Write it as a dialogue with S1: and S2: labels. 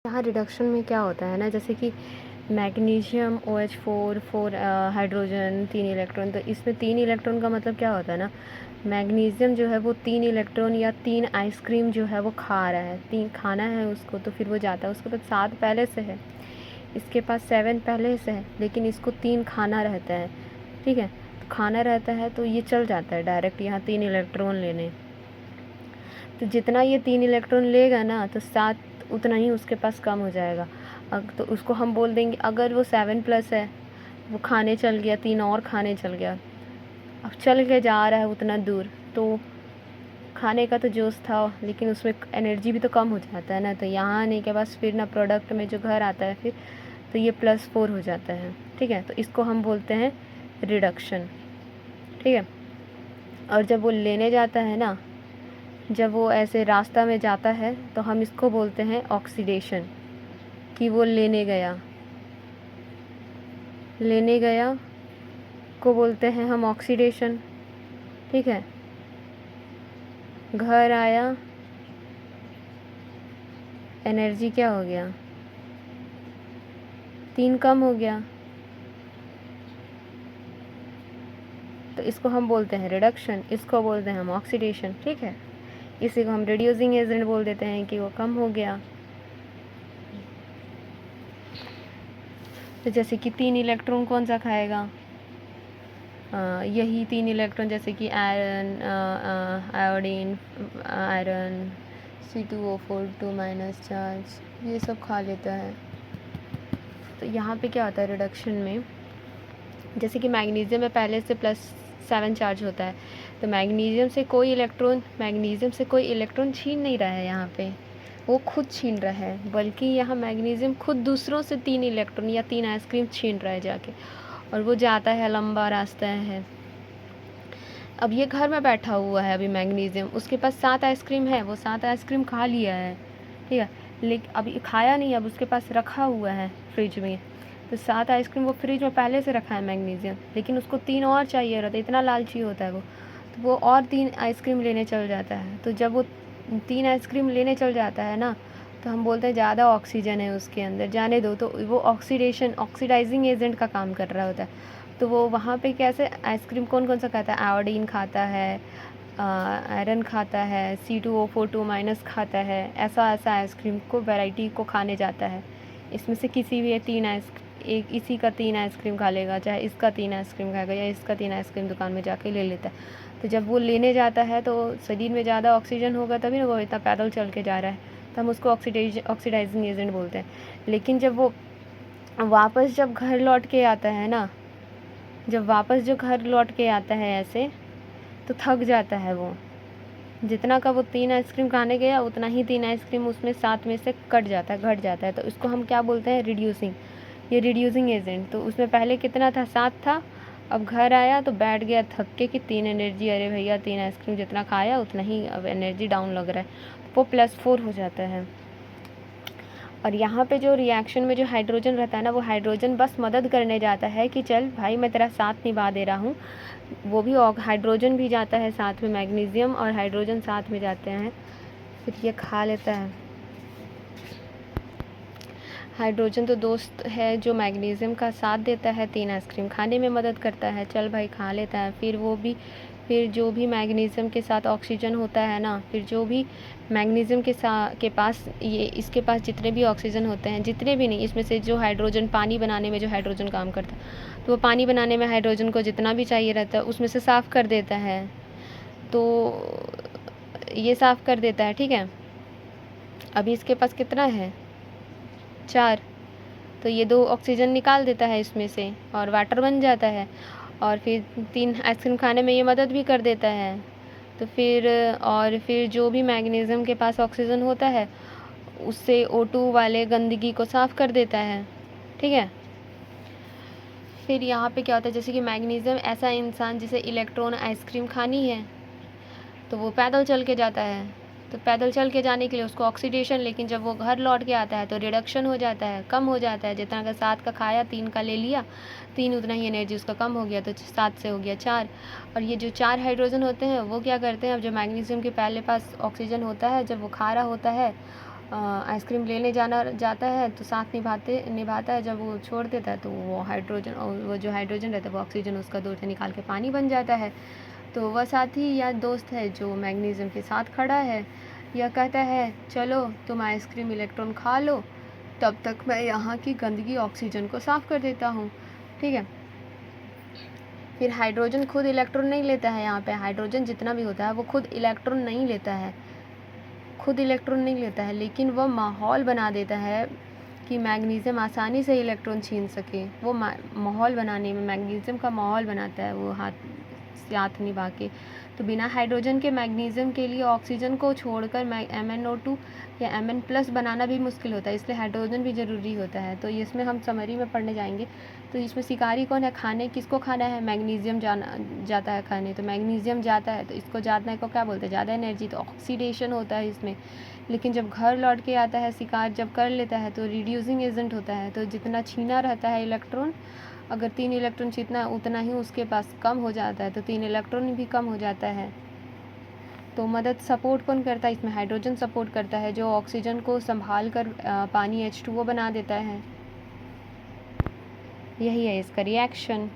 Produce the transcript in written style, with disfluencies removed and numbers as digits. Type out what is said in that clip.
S1: यहाँ रिडक्शन में क्या होता है ना, जैसे कि मैग्नीशियम OH4 4 हाइड्रोजन 3 इलेक्ट्रॉन, तो इसमें 3 इलेक्ट्रॉन का मतलब क्या होता है ना, मैग्नीशियम जो है वो 3 इलेक्ट्रॉन या 3 आइसक्रीम जो है वो खा रहा है, 3 खाना है उसको, तो फिर वो जाता है, उसके पास 7 पहले से है, इसके पास 7 पहले से है, लेकिन इसको 3 खाना रहता है। ठीक है, तो खाना रहता है तो ये चल जाता है डायरेक्ट यहाँ 3 इलेक्ट्रॉन लेने। तो जितना ये 3 इलेक्ट्रॉन लेगा ना, तो 7 उतना ही उसके पास कम हो जाएगा। तो उसको हम बोल देंगे, अगर वो 7+ है, वो खाने चल गया, 3 और खाने चल गया, अब चल के जा रहा है उतना दूर, तो खाने का तो जोश था, लेकिन उसमें एनर्जी भी तो कम हो जाता है ना, तो यहाँ आने के बाद फिर ना प्रोडक्ट में जो घर आता है फिर, तो ये +4 हो जाता है। ठीक है, तो इसको हम बोलते हैं रिडक्शन। ठीक है, और जब वो लेने जाता है ना, जब वो ऐसे रास्ता में जाता है, तो हम इसको बोलते हैं ऑक्सीडेशन, कि वो लेने गया को बोलते हैं हम ऑक्सीडेशन। ठीक है, घर आया, एनर्जी क्या हो गया, 3 कम हो गया, तो इसको हम बोलते हैं रिडक्शन, इसको बोलते हैं हम ऑक्सीडेशन। ठीक है, इसी को हम रिड्यूसिंग एजेंट बोल देते हैं कि वो कम हो गया। तो जैसे कि 3 इलेक्ट्रॉन कौन सा खाएगा, यही 3 इलेक्ट्रॉन, जैसे कि iron, iodine, iron, C2O4 2- charge, ये सब खा लेता है। तो यहाँ पे क्या होता है रिडक्शन में, जैसे कि मैग्नीशियम में पहले से +7 चार्ज होता है, तो मैग्नीशियम से कोई इलेक्ट्रॉन छीन नहीं रहा है, यहाँ पे वो खुद छीन रहा है, बल्कि यहाँ मैग्नीशियम खुद दूसरों से 3 इलेक्ट्रॉन या 3 आइसक्रीम छीन रहा है जाके, और वो जाता है, लंबा रास्ता है। अब ये घर में बैठा हुआ है अभी मैग्नीशियम, उसके पास 7 आइसक्रीम है, वो 7 आइसक्रीम खा लिया है। ठीक है, लेकिन अभी खाया नहीं, अब उसके पास रखा हुआ है फ्रिज में, तो 7 आइसक्रीम वो फ्रिज में पहले से रखा है मैग्नीशियम, लेकिन उसको 3 और चाहिए रहता है, इतना लालची होता है वो, तो वो और 3 आइसक्रीम लेने चल जाता है। तो जब वो 3 आइसक्रीम लेने चल जाता है ना, तो हम बोलते हैं ज़्यादा ऑक्सीजन है उसके अंदर, जाने दो, तो वो ऑक्सीडाइजिंग एजेंट का काम कर रहा होता है। तो वो वहाँ पे कैसे आइसक्रीम कौन कौन सा खाता है, आयोडीन खाता है, आयरन खाता है, C2O4 2- खाता है, ऐसा आइसक्रीम को वैरायटी को खाने जाता है। इसमें से किसी भी एक इसी का 3 आइसक्रीम खा लेगा, चाहे इसका 3 आइसक्रीम खाएगा, या इसका 3 आइसक्रीम दुकान में जाके ले लेता है। तो जब वो लेने जाता है तो शरीर में ज़्यादा ऑक्सीजन होगा, तभी ना वो इतना पैदल चल के जा रहा है, तो हम उसको ऑक्सीडाइजिंग एजेंट बोलते हैं। लेकिन जब वो वापस जब घर लौट के आता है ना, जब वापस जो घर लौट के आता है ऐसे, तो थक जाता है वो, जितना का वो 3 आइसक्रीम खाने गया, उतना ही 3 आइसक्रीम उसमें 7 में से कट जाता है, घट जाता है, तो इसको हम क्या बोलते हैं, रिड्यूसिंग, ये रिड्यूसिंग एजेंट। तो उसमें पहले कितना था, 7 था, अब घर आया तो बैठ गया थक के कि 3 एनर्जी, अरे भैया 3 आइसक्रीम जितना खाया उतना ही अब एनर्जी डाउन लग रहा है, वो +4 हो जाता है। और यहाँ पे जो रिएक्शन में जो हाइड्रोजन रहता है ना, वो हाइड्रोजन बस मदद करने जाता है कि चल भाई मैं तेरा साथ निभा दे रहा हूँ, वो भी हाइड्रोजन भी जाता है साथ में, मैग्नीशियम और हाइड्रोजन साथ में जाते हैं, फिर ये खा लेता है। हाइड्रोजन तो दोस्त है जो मैग्नीशियम का साथ देता है, 3 आइसक्रीम खाने में मदद करता है, चल भाई खा लेता है। फिर जो भी मैग्नीशियम के साथ ऑक्सीजन होता है ना, फिर जो भी मैग्नीशियम के पास, ये इसके पास जितने भी ऑक्सीजन होते हैं, जितने भी नहीं, इसमें से जो हाइड्रोजन पानी बनाने में जो हाइड्रोजन काम करता है, तो वो पानी बनाने में हाइड्रोजन को जितना भी चाहिए रहता है उसमें से साफ़ कर देता है, तो ये साफ़ कर देता है। ठीक है, अभी इसके पास कितना है, 4, तो ये 2 ऑक्सीजन निकाल देता है इसमें से और वाटर बन जाता है, और फिर 3 आइसक्रीम खाने में ये मदद भी कर देता है। तो फिर जो भी मैग्नीशियम के पास ऑक्सीजन होता है, उससे O2 वाले गंदगी को साफ़ कर देता है। ठीक है, फिर यहाँ पे क्या होता है, जैसे कि मैग्नीशियम ऐसा इंसान जिसे इलेक्ट्रॉन आइसक्रीम खानी है, तो वो पैदल चल के जाता है, तो पैदल चल के जाने के लिए उसको ऑक्सीडेशन, लेकिन जब वो घर लौट के आता है तो रिडक्शन हो जाता है, कम हो जाता है, जितना का 7 का खाया 3 का ले लिया, 3 उतना ही एनर्जी उसका कम हो गया, तो 7 से हो गया 4। और ये जो 4 हाइड्रोजन होते हैं वो क्या करते हैं, अब जो मैग्नीशियम के पहले पास ऑक्सीजन होता है, जब वो खा रहा होता है आइसक्रीम लेने जाता है तो साथ निभाता है, जब वो छोड़ देता है तो वो हाइड्रोजन, और वो जो हाइड्रोजन रहता है वो ऑक्सीजन उसका दूर से निकाल के पानी बन जाता है। तो वह साथी या दोस्त है जो मैग्नीशियम के साथ खड़ा है, यह कहता है चलो तुम आइसक्रीम इलेक्ट्रॉन खा लो, तब तक मैं यहाँ की गंदगी ऑक्सीजन को साफ़ कर देता हूँ। ठीक है, फिर हाइड्रोजन खुद इलेक्ट्रॉन नहीं लेता है। यहाँ पे हाइड्रोजन जितना भी होता है वो खुद इलेक्ट्रॉन नहीं लेता है, लेकिन वह माहौल बना देता है कि मैग्नीशियम आसानी से इलेक्ट्रॉन छीन सके। वो माहौल बनाने में मैग्नीशियम का माहौल बनाता है वो साथ निभा के। तो बिना हाइड्रोजन के मैग्नीशियम के लिए ऑक्सीजन को छोड़कर MnO2 या Mn+ बनाना भी मुश्किल होता है, इसलिए हाइड्रोजन भी ज़रूरी होता है। तो इसमें हम समरी में पढ़ने जाएंगे। तो इसमें शिकारी कौन है, किसको खाना है, मैग्नीशियम जाता है खाने। तो मैग्नीशियम जाता है तो इसको जाने को क्या बोलते हैं, ज़्यादा एनर्जी, तो ऑक्सीडेशन होता है इसमें। लेकिन जब घर लौट के आता है शिकार जब कर लेता है तो रिड्यूसिंग एजेंट होता है। तो जितना छीना रहता है इलेक्ट्रॉन, अगर 3 इलेक्ट्रॉन छीनना है उतना ही उसके पास कम हो जाता है, तो 3 इलेक्ट्रॉन भी कम हो जाता है। तो मदद सपोर्ट कौन करता है इसमें, हाइड्रोजन सपोर्ट करता है, जो ऑक्सीजन को संभाल कर पानी H2O बना देता है। यही है इसका रिएक्शन।